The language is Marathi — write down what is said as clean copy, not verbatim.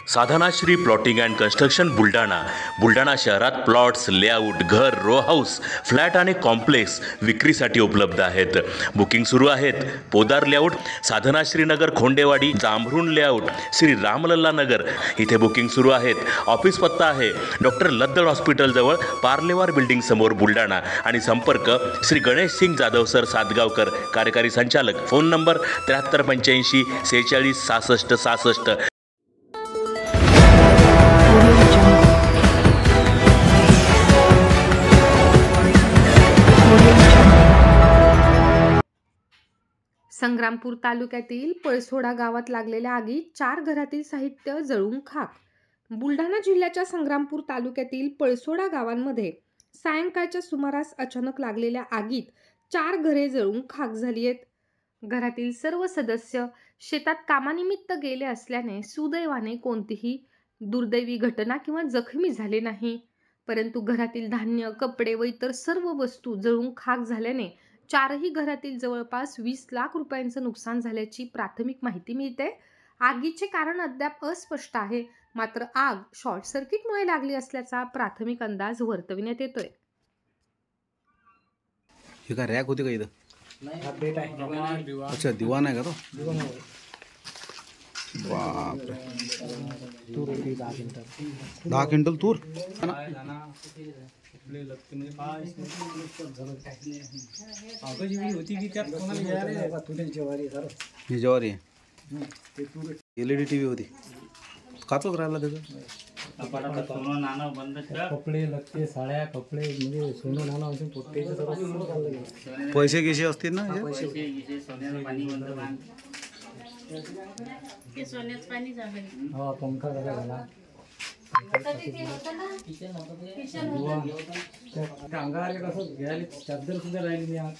Sadhanashri plotting and construction Buldhana शहरात प्लॉट्स, लेआउट, घर, रो हाऊस, फ्लॅट आणि कॉम्प्लेक्स विक्रीसाठी उपलब्ध आहेत. बुकिंग सुरू आहेत. पोदार लेआउट, साधनाश्री नगर, खोंडेवाडी, जांभरुण लेआउट, श्री रामलल्ला नगर इथे बुकिंग सुरू आहेत. ऑफिस पत्ता आहे डॉक्टर लद्दड हॉस्पिटल जवळ, पार्लेवार बिल्डिंग समोर, बुलढाणा. आणि संपर्क श्री गणेश सिंग जाधव सर सातगावकर, कार्यकारी संचालक. Phone number 7385 46 66 66. संग्रामपूर तालुक्यातील पळसोडा गावात लागलेल्या आगीत 4 घरातील साहित्य जळून खाक. बुलढाणा जिल्ह्याच्या संग्रामपूर तालुक्यातील पळसोडा गावांमध्ये सायंकाळच्या सुमारास अचानक लागलेल्या आगीत 4 घरे जळून खाक झाली आहेत. घरातील सर्व सदस्य शेतात कामानिमित्त गेले असल्याने सुदैवाने कोणतीही दुर्दैवी घटना किंवा जखमी झाले नाही. परंतु घरातील धान्य, कपडे व इतर सर्व वस्तू जळून खाक झाल्याने 4ही घरातील जवळपास 20 लाख रुपयांचं नुकसान झाल्याची प्राथमिक माहिती मिळते. आगीचे कारण अद्याप अस्पष्ट आहे, मात्र आग शॉर्ट सर्किटमुळे लागली असल्याचा प्राथमिक अंदाज वर्तविण्यात येतोय. हे काय रॅक होते का इथं? नाही, हा बेट आहे. अच्छा, दिवाण आहे का तो? बापरे, तूर होती 10 क्विंटल. 10 क्विंटल तूर. ही ज्वारी आहे. LED TV होती. काचच राहिला त्याचं. कपडे, लत्ते, साड्या, कपडे म्हणजे सोनं नाणं असून पोट्टेचं सर्व चाललं गेलं. पैसे गिसे असतील ना? हा, पंखा झाला. अंगाला कसं घ्यायला चादर सुद्धा राहिली नाही.